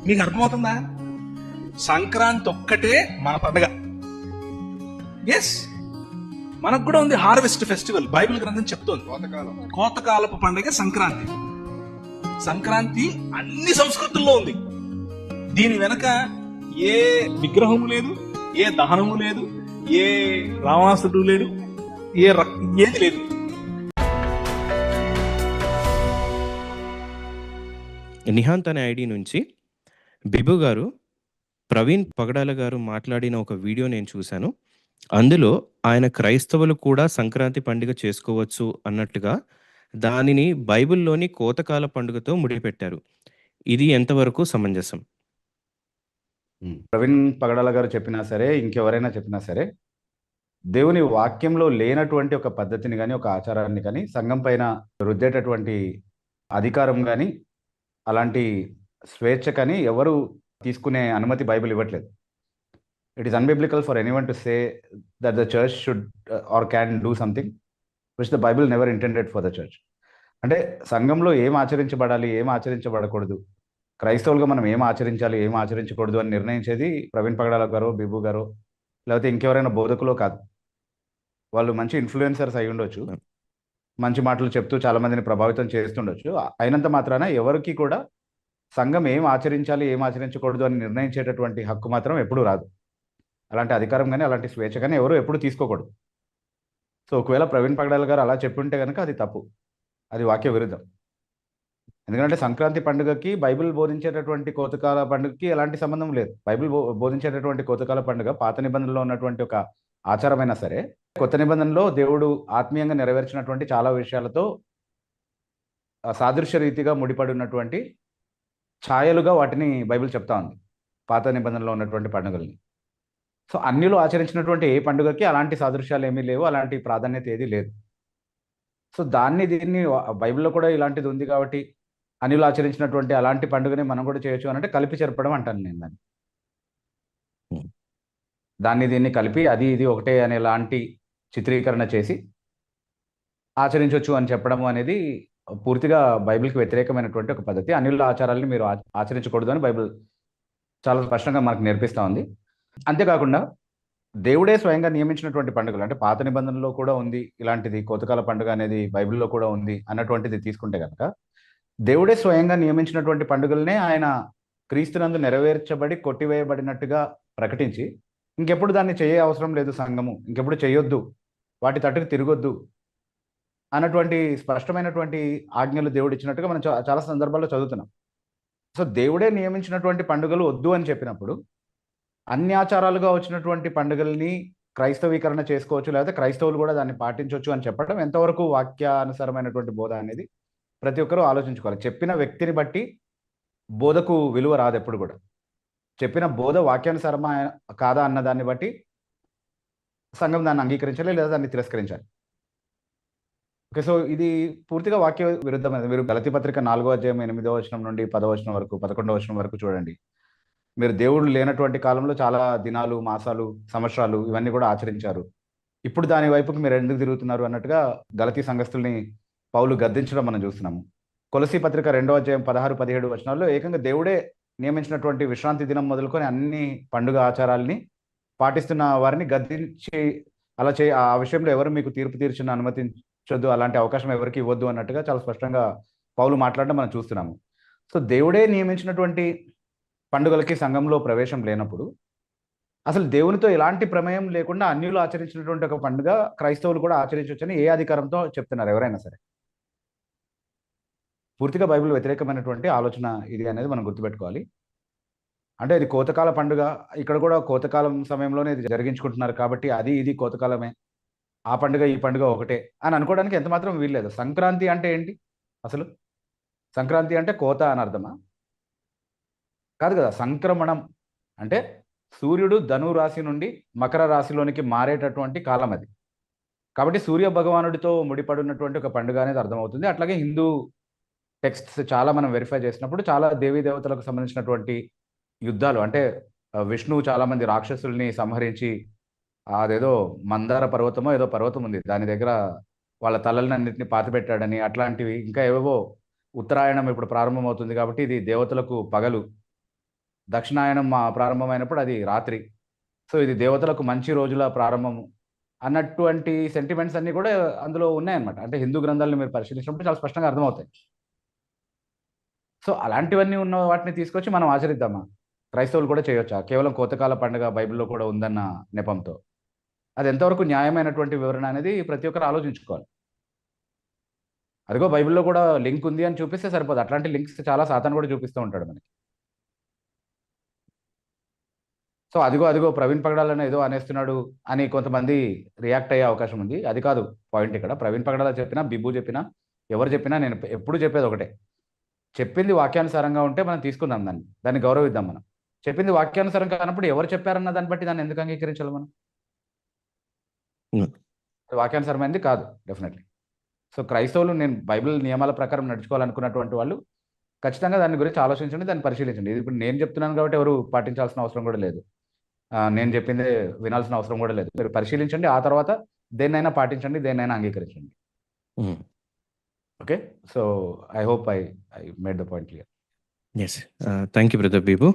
మీకు అర్థమవుతుందా? సంక్రాంతి ఒక్కటే మన పండుగ. ఎస్, మనకు కూడా ఉంది హార్వెస్ట్ ఫెస్టివల్. బైబిల్ గ్రంథం చెప్తోంది కోతకాలపు పండుగ సంక్రాంతి. సంక్రాంతి అన్ని సంస్కృతుల్లో ఉంది. దీని వెనక ఏ విగ్రహము లేదు, ఏ దహనము లేదు, ఏ రావణాసుడు లేడు, ఏది లేదు. నిహాంత్ అనే ఐడి నుంచి బిబు గారు, ప్రవీణ్ పగడాల గారు మాట్లాడిన ఒక వీడియో నేను చూశాను. అందులో ఆయన క్రైస్తవులు కూడా సంక్రాంతి పండుగ చేసుకోవచ్చు అన్నట్టుగా దానిని బైబిల్లోని కోతకాల పండుగతో ముడిపెట్టారు. ఇది ఎంతవరకు సమంజసం? ప్రవీణ్ పగడాల గారు చెప్పినా సరే, ఇంకెవరైనా చెప్పినా సరే, దేవుని వాక్యంలో లేనటువంటి ఒక పద్ధతిని కానీ, ఒక ఆచారాన్ని కానీ, సంఘం పైన రుద్దేటటువంటి అధికారం కానీ, అలాంటి స్వేచ్ఛ కానీ ఎవరు తీసుకునే అనుమతి బైబిల్ ఇవ్వట్లేదు. It is unbiblical for anyone to say that the church should or can do something which the Bible never intended for the church. అంటే సంఘంలో ఏం ఆచరించబడాలి, ఏం ఆచరించబడకూడదు, క్రైస్తవులుగా మనం ఏం ఆచరించాలి, ఏం ఆచరించకూడదు అని నిర్ణయించేది ప్రవీణ్ పగడాల గారు, బిబు గారు, లేకపోతే ఇంకెవరైనా బోధకులో కాదు. వాళ్ళు మంచి ఇన్ఫ్లుయెన్సర్స్ అయి ఉండొచ్చు, మంచి మాటలు చెప్తూ చాలా మందిని ప్రభావితం చేస్తుండొచ్చు. అయినంత మాత్రాన ఎవరికి కూడా సంఘం ఏం ఆచరించాలి, ఏం ఆచరించకూడదు అని నిర్ణయించేటటువంటి హక్కు మాత్రం ఎప్పుడూ రాదు. అలాంటి అధికారం కానీ, అలాంటి స్వేచ్ఛ కానీ ఎవరు ఎప్పుడు తీసుకోకూడదు. సో ఒకవేళ ప్రవీణ్ పగడాల గారు అలా చెప్పుంటే కనుక అది తప్పు, అది వాక్య విరుద్ధం. ఎందుకంటే సంక్రాంతి పండుగకి బైబిల్ బోధించేటటువంటి కోతకాల పండుగకి ఎలాంటి సంబంధం లేదు. బైబిల్ బోధించేటటువంటి కోతకాల పండుగ పాత నిబంధనలో ఉన్నటువంటి ఒక ఆచారమైనా సరే, కొత్త నిబంధనలో దేవుడు ఆత్మీయంగా నెరవేర్చినటువంటి చాలా విషయాలతో సాదృశ్య రీతిగా ముడిపడి ఉన్నటువంటి ఛాయలుగా వాటిని బైబిల్ చెప్తా ఉంది, పాత నిబంధనలో ఉన్నటువంటి పండుగల్ని. సో అన్యులు ఆచరించినటువంటి ఏ పండుగకి అలాంటి సాదృశ్యాలు ఏమీ లేవు, అలాంటి ప్రాధాన్యత ఏది లేదు. సో దీన్ని బైబిల్లో కూడా ఇలాంటిది ఉంది కాబట్టి అన్యులు ఆచరించినటువంటి అలాంటి పండుగని మనం కూడా చేయొచ్చు అని అంటే కలిపి చెరపడం అంటాను నేను దాన్ని దీన్ని కలిపి అది ఇది ఒకటే అనేలాంటి చిత్రీకరణ చేసి ఆచరించవచ్చు అని చెప్పడం అనేది పూర్తిగా బైబిల్కి వ్యతిరేకమైనటువంటి ఒక పద్ధతి. అన్యుల ఆచారాలని మీరు ఆచరించకూడదు అని బైబిల్ చాలా స్పష్టంగా మనకు నేర్పిస్తూ ఉంది. అంతేకాకుండా దేవుడే స్వయంగా నియమించినటువంటి పండుగలు, అంటే పాత నిబంధనలో కూడా ఉంది ఇలాంటిది, కోతకాల పండుగ అనేది బైబిల్లో కూడా ఉంది అన్నటువంటిది తీసుకుంటే కనుక, దేవుడే స్వయంగా నియమించినటువంటి పండుగలనే ఆయన క్రీస్తునందు నెరవేర్చబడి కొట్టివేయబడినట్టుగా ప్రకటించి ఇంకెప్పుడు దాన్ని చేయ అవసరం లేదు సంఘము, ఇంకెప్పుడు చేయొద్దు, వాటి తట్టుకు తిరగొద్దు అన్నటువంటి స్పష్టమైనటువంటి ఆజ్ఞలు దేవుడు ఇచ్చినట్టుగా మనం చాలా సందర్భాల్లో చదువుతున్నాం. సో దేవుడే నియమించినటువంటి పండుగలు వద్దు అని చెప్పినప్పుడు అన్యాచారాలుగా వచ్చినటువంటి పండుగల్ని క్రైస్తవీకరణ చేసుకోవచ్చు, లేకపోతే క్రైస్తవులు కూడా దాన్ని పాటించవచ్చు అని చెప్పడం ఎంతవరకు వాక్యానుసారమైనటువంటి బోధ అనేది ప్రతి ఒక్కరూ ఆలోచించుకోవాలి. చెప్పిన వ్యక్తిని బట్టి బోధకు విలువ రాదు ఎప్పుడు కూడా. చెప్పిన బోధ వాక్యానుసారమా కాదా అన్న దాన్ని బట్టి సంఘం దాన్ని అంగీకరించాలి లేదా దాన్ని తిరస్కరించాలి. ఓకే, సో ఇది పూర్తిగా వాక్య విరుద్ధమైనది. మీరు గలతీ పత్రిక 4వ అధ్యాయం 8వ వచనం నుండి 10వ వచనం వరకు, 11వ వచనం వరకు చూడండి. మీరు దేవుడు లేనటువంటి కాలంలో చాలా దినాలు, మాసాలు, సంవత్సరాలు ఇవన్నీ కూడా ఆచరించారు. ఇప్పుడు దాని వైపుకి మీరు ఎందుకు తిరుగుతున్నారు అన్నట్టుగా గలతీ సంఘస్థుల్ని పౌలు గద్దించడం మనం చూస్తున్నాము. కొలసీ పత్రిక 2వ అధ్యాయం 16-17 వచనాల్లో ఏకంగా దేవుడే నియమించినటువంటి విశ్రాంతి దినం మొదలుకొని అన్ని పండుగ ఆచారాలని పాటిస్తున్న వారిని గద్దించి అలా ఆ విషయంలో ఎవరు మీకు తీర్పు తీర్చిన అనుమతించొద్దు, అలాంటి అవకాశం ఎవరికి ఇవ్వద్దు అన్నట్టుగా చాలా స్పష్టంగా పౌలు మాట్లాడడం మనం చూస్తున్నాము. సో దేవుడే నియమించినటువంటి పండుగలకి సంఘంలో ప్రవేశం లేనప్పుడు అసలు దేవునితో ఎలాంటి ప్రమేయం లేకుండా అన్యులు ఆచరించినటువంటి ఒక పండుగ క్రైస్తవులు కూడా ఆచరించవచ్చని ఏ అధికారంతో చెప్తున్నారు ఎవరైనా సరే? పూర్తిగా బైబిల్ వ్యతిరేకమైనటువంటి ఆలోచన ఇది అనేది మనం గుర్తుపెట్టుకోవాలి. అంటే ఇది కోతకాల పండుగ, ఇక్కడ కూడా కోతకాలం సమయంలోనే ఇది జరిగించుకుంటున్నారు కాబట్టి అది ఇది కోతకాలమే, ఆ పండుగ ఈ పండుగ ఒకటే అని అనుకోవడానికి ఎంత మాత్రం వీల్లేదు. సంక్రాంతి అంటే ఏంటి అసలు? సంక్రాంతి అంటే కోత అని అర్థమా? కాదు కదా. సంక్రమణం అంటే సూర్యుడు ధను రాశి నుండి మకర రాశిలోనికి మారేటటువంటి కాలం అది. కాబట్టి సూర్య భగవానుడితో ముడిపడినటువంటి ఒక పండుగ అనేది అర్థమవుతుంది. అట్లాగే హిందూ టెక్స్ట్స్ చాలా మనం వెరిఫై చేసినప్పుడు చాలా దేవీ దేవతలకు సంబంధించినటువంటి యుద్ధాలు, అంటే విష్ణువు చాలా మంది రాక్షసుల్ని సంహరించి అదేదో మందార పర్వతమో ఏదో పర్వతం ఉంది దాని దగ్గర వాళ్ళ తలలన్నింటినీ పాతిపెట్టాడని, అట్లాంటివి ఇంకా ఏవేవో. ఉత్తరాయణం ఇప్పుడు ప్రారంభమవుతుంది కాబట్టి ఇది దేవతలకు పగలు, దక్షిణాయనం ప్రారంభమైనప్పుడు అది రాత్రి. సో ఇది దేవతలకు మంచి రోజుల ప్రారంభము అన్నటువంటి సెంటిమెంట్స్ అన్ని కూడా అందులో ఉన్నాయన్నమాట. అంటే హిందూ గ్రంథాలను మీరు పరిశీలించినప్పుడు చాలా స్పష్టంగా అర్థమవుతాయి. సో అలాంటివన్నీ ఉన్న వాటిని తీసుకొచ్చి మనం ఆచరిద్దామా? క్రైస్తవులు కూడా చేయొచ్చా? కేవలం కోతకాల పండుగ బైబిల్‌లో కూడా ఉందన్న నెపంతో. అది ఎంతవరకు న్యాయమైనటువంటి వివరణ అనేది ప్రతి ఒక్కరు ఆలోచించుకోవాలి. అదిగో బైబిల్‌లో కూడా లింక్ ఉంది అని చూపిస్తే సరిపోదు. అట్లాంటి లింక్స్ చాలా సాతాను కూడా చూపిస్తూ ఉంటాడు మనకి. సో అదిగో ప్రవీణ్ పగడాలని ఏదో అనేస్తున్నాడు అని కొంతమంది రియాక్ట్ అయ్యే అవకాశం ఉంది. అది కాదు పాయింట్ ఇక్కడ. ప్రవీణ్ పగడాల చెప్పినా, బిబ్బు చెప్పినా, ఎవరు చెప్పినా నేను ఎప్పుడు చెప్పేది ఒకటే. చెప్పింది వాక్యానుసారంగా ఉంటే మనం తీసుకుందాం దాన్ని. దాన్ని గౌరవిద్దాం మనం. చెప్పింది వాక్యానుసారం కానప్పుడు ఎవరు చెప్పారన్న దాన్ని బట్టి దాన్ని ఎందుకు అంగీకరించాలి మనం? హ్మ్. వాక్యానుసారమైనది కాదు డెఫినెట్లీ. సో క్రైస్తవులు నేను బైబిల్ నియమాల ప్రకారం నడుచుకోవాలనుకున్నటువంటి వాళ్ళు ఖచ్చితంగా దాని గురించి ఆలోచించండి, దాన్ని పరిశీలించండి. ఇది ఇప్పుడు నేను చెప్తున్నాను కాబట్టి ఎవరు పాటించాల్సిన అవసరం కూడా లేదు. నేను చెప్పిందే వినాల్సిన అవసరం కూడా లేదు. మీరు పరిశీలించండి. ఆ తర్వాత దేన్నైనా పాటించండి, దేన్నైనా అంగీకరించండి. Hmm. Okay. So I hope I made the point clear. Yes. Thank you brother బీబు.